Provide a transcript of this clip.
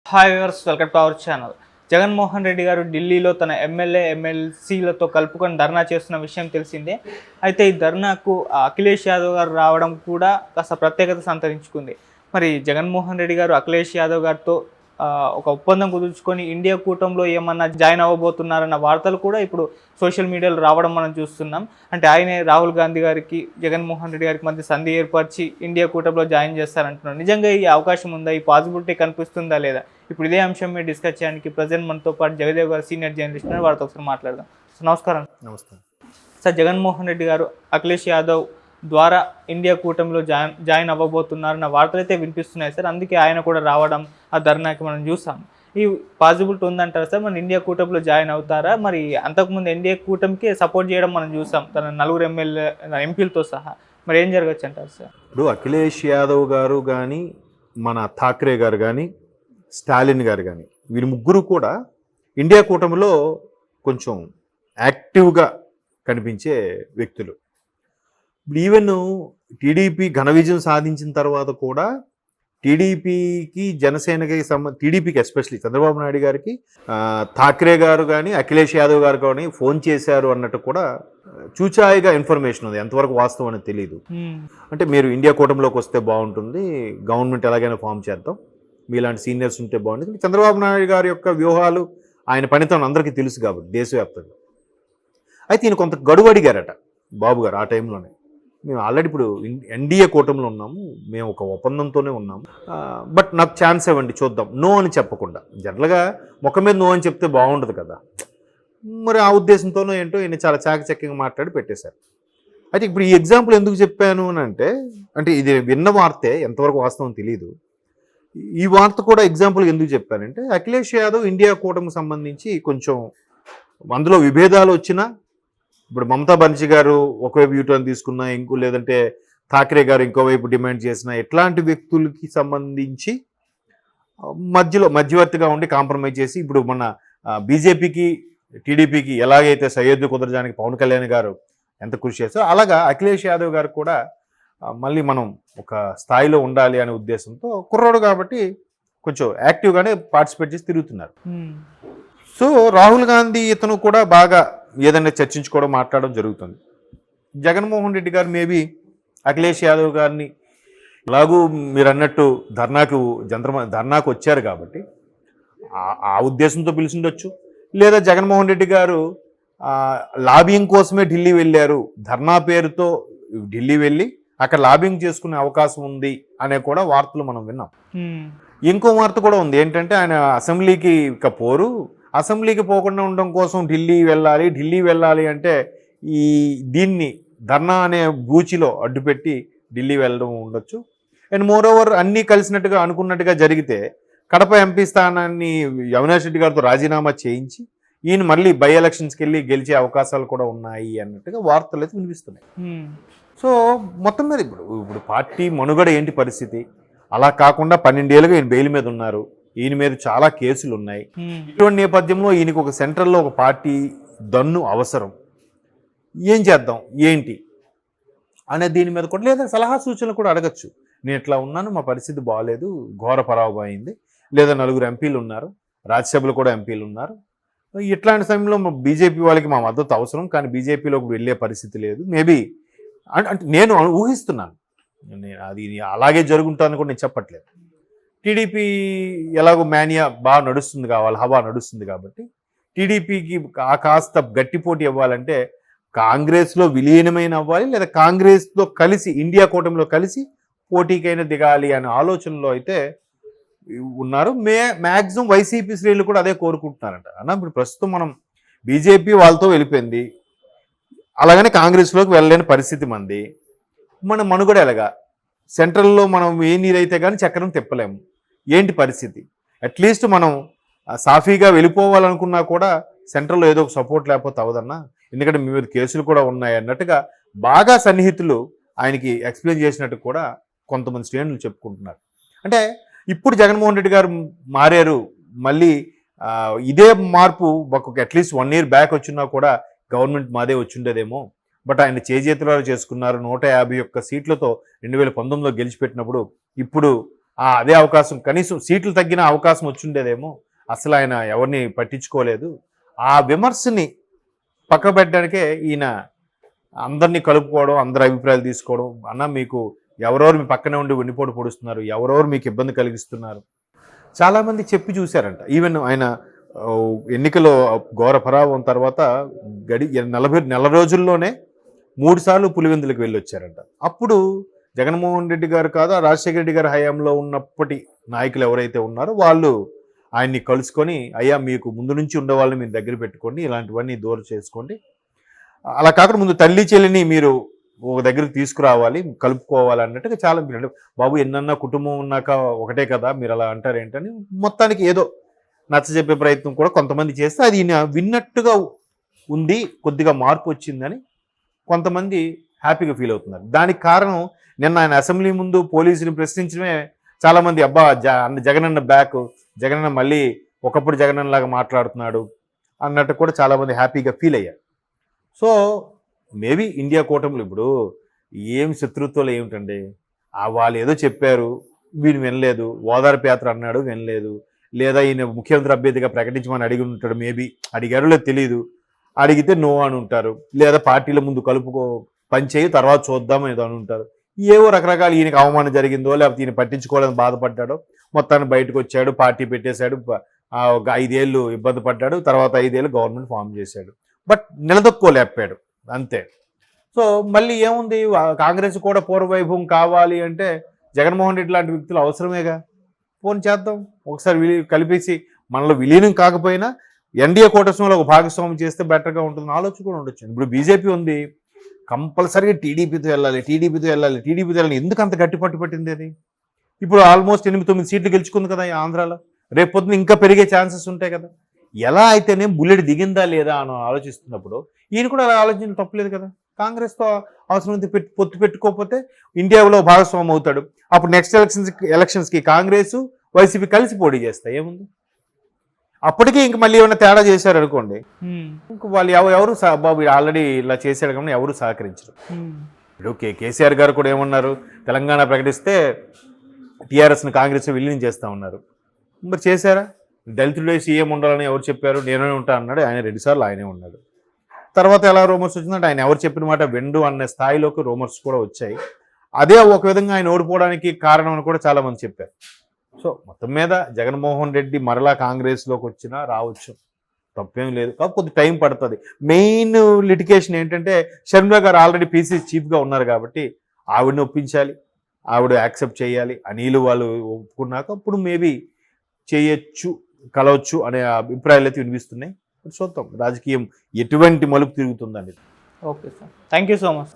Hi viewers, welcome to our channel. Jaganmohan Reddy గారు ఢిల్లీలో తన ఎమ్మెల్యే ఎమ్మెల్సీలతో కలుపుకొని ధర్నా చేస్తున్న విషయం తెలిసిందే. అయితే ఈ ధర్నాకు అఖిలేష్ యాదవ్ గారు రావడం కూడా కాస్త ప్రత్యేకత సంతరించుకుంది. మరి జగన్మోహన్ రెడ్డి గారు అఖిలేష్ యాదవ్ గారితో ఒక ఒప్పందం కుదుర్చుకొని ఇండియా కూటమిలో ఏమన్నా జాయిన్ అవ్వబోతున్నారన్న వార్తలు కూడా ఇప్పుడు సోషల్ మీడియాలో రావడం మనం చూస్తున్నాం. అంటే ఆయనే రాహుల్ గాంధీ గారికి జగన్మోహన్ రెడ్డి గారికి మధ్య సంధి ఏర్పరిచి ఇండియా కూటమిలో జాయిన్ చేస్తారంటున్నారు. నిజంగా ఈ అవకాశం ఉందా? ఈ పాసిబిలిటీ కనిపిస్తుందా లేదా? ఇప్పుడు ఇదే అంశం మీద డిస్కస్ చేయడానికి ప్రజెంట్ మనతో పాటు జగదేవ్ గారు సీనియర్ జర్నలిస్ట్ ఉన్నారు. వారితో ఒకసారి మాట్లాడదాం. సో నమస్కారం. నమస్కారం సార్, జగన్మోహన్ రెడ్డి గారు అఖిలేష్ యాదవ్ ద్వారా ఇండియా కూటమిలో జాయిన్ అవ్వబోతున్నారన్న వార్తలు అయితే వినిపిస్తున్నాయి సార్. అందుకే ఆయన కూడా రావడం, ఆ ధర్నాకి మనం చూసాం. ఈ పాసిబిలిటీ ఉందంటారా సార్? మన ఇండియా కూటమిలో జాయిన్ అవుతారా? మరి అంతకుముందు ఇండియా కూటమికి సపోర్ట్ చేయడం మనం చూసాం, తన నలుగురు ఎంపీలతో సహా. మరి ఏం జరగచ్చు అంటారు సార్? ఇప్పుడు అఖిలేష్ యాదవ్ గారు కానీ, మన థాక్రే గారు కానీ, స్టాలిన్ గారు కానీ, వీరి ముగ్గురు కూడా ఇండియా కూటమిలో కొంచెం యాక్టివ్గా కనిపించే వ్యక్తులు. ఇప్పుడు ఈవెన్ టీడీపీ ఘన విజయం సాధించిన తర్వాత కూడా టీడీపీకి జనసేనకి టీడీపీకి ఎస్పెషల్లీ చంద్రబాబు నాయుడు గారికి థాక్రే గారు కానీ, అఖిలేష్ యాదవ్ గారు కానీ ఫోన్ చేశారు అన్నట్టు కూడా చూచాయిగా ఇన్ఫర్మేషన్ ఉంది. ఎంతవరకు వాస్తవం అనేది తెలియదు. అంటే మీరు ఇండియా కూటమిలోకి వస్తే బాగుంటుంది, గవర్నమెంట్ ఎలాగైనా ఫామ్ చేద్దాం, మీలాంటి సీనియర్స్ ఉంటే బాగుంటుంది. చంద్రబాబు నాయుడు గారి యొక్క వ్యూహాలు, ఆయన పనితనం అందరికీ తెలుసు కాబట్టి దేశవ్యాప్తంగా. అయితే ఈయన కొంత గడువు అడిగారట బాబు గారు ఆ టైంలోనే. మేము ఆల్రెడీ ఇప్పుడు ఎన్డీఏ కూటమిలో ఉన్నాము, మేము ఒక ఒప్పందంతోనే ఉన్నాము, బట్ నాకు ఛాన్స్ ఇవ్వండి చూద్దాం, నో అని చెప్పకుండా. జనరల్గా ముఖం మీద నో అని చెప్తే బాగుండదు కదా. మరి ఆ ఉద్దేశంతోనో ఏంటో ఈయన చాలా చాకచక్యంగా మాట్లాడి పెట్టేశారు. అయితే ఇప్పుడు ఈ ఎగ్జాంపుల్ ఎందుకు చెప్పాను అని అంటే ఇది విన్న వార్తే, ఎంతవరకు వాస్తవం తెలియదు. ఈ వార్త కూడా ఎగ్జాంపుల్ ఎందుకు చెప్పానంటే, అఖిలేష్ యాదవ్ ఇండియా కూటమికి సంబంధించి కొంచెం అందులో విభేదాలు వచ్చినా, ఇప్పుడు మమతా బెనర్జీ గారు ఒకవైపు యూటర్న్ తీసుకున్నా, లేదంటే థాక్రే గారు ఇంకోవైపు డిమాండ్ చేసిన, ఎట్లాంటి వ్యక్తులకి సంబంధించి మధ్యవర్తిగా ఉండి కాంప్రమైజ్ చేసి, ఇప్పుడు మన బీజేపీకి టీడీపీకి ఎలాగైతే సయ్యద్దు కుదరడానికి పవన్ కళ్యాణ్ గారు ఎంత కృషి చేస్తారో, అలాగా అఖిలేష్ యాదవ్ గారు కూడా మళ్ళీ మనం ఒక స్థాయిలో ఉండాలి అనే ఉద్దేశంతో, కుర్రాడు కాబట్టి కొంచెం యాక్టివ్గానే పార్టిసిపేట్ చేసి తిరుగుతున్నారు. సో రాహుల్ గాంధీ ఇతను కూడా బాగా ఏదైనా చర్చించుకోవడం, మాట్లాడడం జరుగుతుంది. జగన్మోహన్ రెడ్డి గారు మేబీ అఖిలేష్ యాదవ్ గారిని ఎలాగూ మీరు అన్నట్టు ధర్నాకు వచ్చారు కాబట్టి ఆ ఉద్దేశంతో పిలిచిండొచ్చు. లేదా జగన్మోహన్ రెడ్డి గారు లాబింగ్ కోసమే ఢిల్లీ వెళ్ళారు, ధర్నా పేరుతో ఢిల్లీ వెళ్ళి అక్కడ లాబింగ్ చేసుకునే అవకాశం ఉంది అనే కూడా వార్తలు మనం విన్నాం. ఇంకో వార్త కూడా ఉంది ఏంటంటే, ఆయన అసెంబ్లీకి పోరు, అసెంబ్లీకి పోకుండా ఉండడం కోసం ఢిల్లీ వెళ్ళాలి అంటే దీన్ని ధర్నా అనే బూచిలో అడ్డుపెట్టి ఢిల్లీ వెళ్ళడం ఉండొచ్చు. అండ్ మోర్ ఓవర్ అన్నీ కలిసినట్టుగా అనుకున్నట్టుగా జరిగితే కడప ఎంపీ స్థానాన్ని అవినాష్ రెడ్డి గారితో రాజీనామా చేయించి ఈయన మళ్ళీ బై ఎలక్షన్స్కి వెళ్ళి గెలిచే అవకాశాలు కూడా ఉన్నాయి అన్నట్టుగా వార్తలు అయితే వినిపిస్తున్నాయి. సో మొత్తం మీద ఇప్పుడు పార్టీ మనుగడ ఏంటి పరిస్థితి? అలా కాకుండా 12 ఏళ్ళుగా ఈయన బెయిల్ మీద ఉన్నారు, ఈయన మీద చాలా కేసులు ఉన్నాయి. ఇటువంటి నేపథ్యంలో ఈయనకు ఒక సెంట్రల్లో ఒక పార్టీ దన్ను అవసరం. ఏం చేద్దాం ఏంటి అనే దీని మీద కూడా, లేదా సలహా సూచనలు కూడా అడగచ్చు. నేను ఇట్లా ఉన్నాను, మా పరిస్థితి బాగాలేదు, ఘోర పరాభవం అయింది, లేదా 4 ఎంపీలు ఉన్నారు, రాజ్యసభలో కూడా ఎంపీలు ఉన్నారు, ఇట్లాంటి సమయంలో బీజేపీ వాళ్ళకి మా మద్దతు అవసరం, కానీ బీజేపీలోకి వెళ్ళే పరిస్థితి లేదు. మేబీ అంటే నేను ఊహిస్తున్నాను, అది అలాగే జరుగుంటుందని కూడా నేను చెప్పట్లేదు. టీడీపీ ఎలాగో మేనియా బాగా నడుస్తుంది కావాలి, హవా నడుస్తుంది కాబట్టి టీడీపీకి కాస్త గట్టి పోటీ ఇవ్వాలంటే కాంగ్రెస్లో విలీనమైన అవ్వాలి, లేదా కాంగ్రెస్లో కలిసి ఇండియా కూటమిలో కలిసి పోటీకైనా దిగాలి అనే ఆలోచనలో అయితే ఉన్నారు. మ్యాక్సిమం వైసీపీ శ్రేణులు కూడా అదే కోరుకుంటున్నారంట. అన్న ఇప్పుడు ప్రస్తుతం మనం బీజేపీ వాళ్ళతో వెళ్ళిపోయింది, అలాగనే కాంగ్రెస్లోకి వెళ్ళలేని పరిస్థితి మన మనుగడ ఎలాగా? సెంట్రల్లో మనం ఏ నీరైతే కానీ చక్రం తిప్పలేము, ఏంటి పరిస్థితి? అట్లీస్ట్ మనం సాఫీగా వెళ్ళిపోవాలనుకున్నా కూడా సెంట్రల్లో ఏదో ఒక సపోర్ట్ లేకపోతే అవదన్నా, ఎందుకంటే మీ మీద కేసులు కూడా ఉన్నాయి అన్నట్టుగా బాగా సన్నిహితులు ఆయనకి ఎక్స్ప్లెయిన్ చేసినట్టు కూడా కొంతమంది శ్రేణులు చెప్పుకుంటున్నారు. అంటే ఇప్పుడు జగన్మోహన్ రెడ్డి గారు మారారు, మళ్ళీ ఇదే మార్పు అట్లీస్ట్ 1 year బ్యాక్ వచ్చినా కూడా గవర్నమెంట్ మాదే వచ్చిండేదేమో, బట్ ఆయన చేజేతులారా చేసుకున్నారు. 151 సీట్లతో 2019లో గెలిచిపెట్టినప్పుడు ఇప్పుడు అదే అవకాశం, కనీసం సీట్లు తగ్గిన అవకాశం వచ్చుండేదేమో, అసలు ఆయన ఎవరిని పట్టించుకోలేదు. ఆ విమర్శని పక్కబెట్టడానికే ఈయన అందరినీ కలుపుకోవడం, అందరి అభిప్రాయాలు తీసుకోవడం. అన్న మీకు ఎవరెవరు మీ పక్కనే ఉండి వెన్నుపోటు పొడుస్తున్నారు, ఎవరెవరు మీకు ఇబ్బంది కలిగిస్తున్నారు, చాలామంది చెప్పి చూశారంట. ఈవెన్ ఆయన ఎన్నికలో ఘోర పరాభవం తర్వాత నెల రోజుల్లోనే 3 సార్లు పులివెందులకు వెళ్ళి వచ్చారంట. అప్పుడు జగన్మోహన్ రెడ్డి గారు కాదు, రాజశేఖర రెడ్డి గారి హయాంలో ఉన్నప్పటి నాయకులు ఎవరైతే ఉన్నారో వాళ్ళు ఆయన్ని కలుసుకొని, అయ్యా మీకు ముందు నుంచి ఉండే వాళ్ళని మీరు దగ్గర పెట్టుకోండి, ఇలాంటివన్నీ దూరం చేసుకోండి, అలా కాకుండా ముందు తల్లి చెల్లిని మీరు ఒక దగ్గరికి తీసుకురావాలి, కలుపుకోవాలి అన్నట్టుగా చాలా అంటే బాబు ఎన్నన్నా కుటుంబం ఉన్నాక ఒకటే కదా, మీరు అలా అంటారేంటని మొత్తానికి ఏదో నచ్చజెప్పే ప్రయత్నం కూడా కొంతమంది చేస్తే అది విన్నట్టుగా ఉంది, కొద్దిగా మార్పు వచ్చిందని కొంతమంది హ్యాపీగా ఫీల్ అవుతున్నారు. దానికి కారణం నిన్న ఆయన అసెంబ్లీ ముందు పోలీసుని ప్రశ్నించడమే చాలామంది అబ్బా జగనన్న బ్యాక్, జగనన్న మళ్ళీ ఒకప్పుడు జగనన్న లాగా మాట్లాడుతున్నాడు అన్నట్టు కూడా చాలామంది హ్యాపీగా ఫీల్ అయ్యారు. సో మేబీ ఇండియా కూటమిలో ఇప్పుడు ఏం శత్రుత్వాలు ఏమిటండి, వాళ్ళు ఏదో చెప్పారు వీడు వినలేదు, ఓదార్పు యాత్ర అన్నాడు వినలేదు, లేదా ఈయన ముఖ్యమంత్రి అభ్యర్థిగా ప్రకటించమని అడిగి ఉంటాడు, మేబీ అడిగారో లేదు తెలియదు, అడిగితే నో అని ఉంటారు, లేదా పార్టీల ముందు కలుపుకో పనిచేయి తర్వాత చూద్దాం ఏదో అని ఉంటారు. ఏవో రకరకాల ఈయనకి అవమానం జరిగిందో లేకపోతే ఈయన పట్టించుకోవాలని బాధపడ్డాడో మొత్తాన్ని బయటకు వచ్చాడు, పార్టీ పెట్టేశాడు, ఒక 5 ఏళ్ళు ఇబ్బంది పడ్డాడు, తర్వాత 5 ఏళ్ళు గవర్నమెంట్ ఫామ్ చేశాడు, బట్ నిలదొక్కోలేపాడు అంతే. సో మళ్ళీ ఏముంది, కాంగ్రెస్ కూడా పూర్వవైభవం కావాలి అంటే జగన్మోహన్ రెడ్డి లాంటి వ్యక్తులు అవసరమేగా, ఫోన్ చేద్దాం ఒకసారి కలిపేసి మనలో విలీనం కాకపోయినా ఎన్డీఏ కూటమిలో ఒక భాగస్వామ్యం చేస్తే బెటర్గా ఉంటుందని ఆలోచన కూడా ఉండొచ్చు. ఇప్పుడు బీజేపీ ఉంది, కంపల్సరీగా టీడీపీతో వెళ్ళాలి ఎందుకు అంత గట్టి పట్టింది అది? ఇప్పుడు ఆల్మోస్ట్ 8-9 సీట్లు గెలుచుకుంది కదా ఈ ఆంధ్రాలో, రేపు పొద్దున ఇంకా పెరిగే ఛాన్సెస్ ఉంటాయి కదా. ఎలా అయితేనే బుల్లెట్ దిగిందా లేదా అని ఆలోచిస్తున్నప్పుడు ఈయన కూడా అలా ఆలోచించడం తప్పలేదు కదా. కాంగ్రెస్తో అవసరమైతే పొత్తు పెట్టుకోకపోతే ఇండియాలో భాగస్వామ్యం అవుతాడు, అప్పుడు నెక్స్ట్ ఎలక్షన్స్కి కాంగ్రెస్ వైసీపీ కలిసి పోటీ చేస్తాయి, ఏముంది. అప్పటికే ఇంక మళ్ళీ ఏమైనా తేడా చేశారు అనుకోండి, ఇంక వాళ్ళు ఎవరు బాబు ఆల్రెడీ ఇలా చేశాడు కాబట్టి ఎవరు సహకరించరు. ఇప్పుడు కేసీఆర్ గారు కూడా ఏమన్నారు, తెలంగాణ ప్రకటిస్తే టీఆర్ఎస్ని కాంగ్రెస్ విలీనం చేస్తా ఉన్నారు, మరి చేశారా? దళితుడే సీఎం ఉండాలని ఎవరు చెప్పారు, నేనే ఉంటా అన్నాడు, ఆయన 2 సార్లు ఆయనే ఉన్నాడు. తర్వాత ఎలా రూమర్స్ వచ్చిందంటే ఆయన ఎవరు చెప్పిన మాట వెండు అనే స్థాయిలోకి రూమర్స్ కూడా వచ్చాయి. అదే ఒక విధంగా ఆయన ఓడిపోవడానికి కారణం అని కూడా చాలామంది చెప్పారు. సో మొత్తం మీద జగన్మోహన్ రెడ్డి మరలా కాంగ్రెస్లోకి వచ్చినా రావచ్చు, తప్పేం లేదు, కాకపోతే టైం పడుతుంది. మెయిన్ లిటికేషన్ ఏంటంటే షర్మిల గారు ఆల్రెడీ పీసీ చీఫ్గా ఉన్నారు కాబట్టి ఆవిడని ఒప్పించాలి, ఆవిడ యాక్సెప్ట్ చేయాలి, అనిలు వాళ్ళు ఒప్పుకున్నాక అప్పుడు మేబీ చేయొచ్చు, కలవచ్చు అనే అభిప్రాయాలు అయితే వినిపిస్తున్నాయి. చూద్దాం రాజకీయం ఎటువంటి మలుపు తిరుగుతుందండి. Okay sir, thank you so much.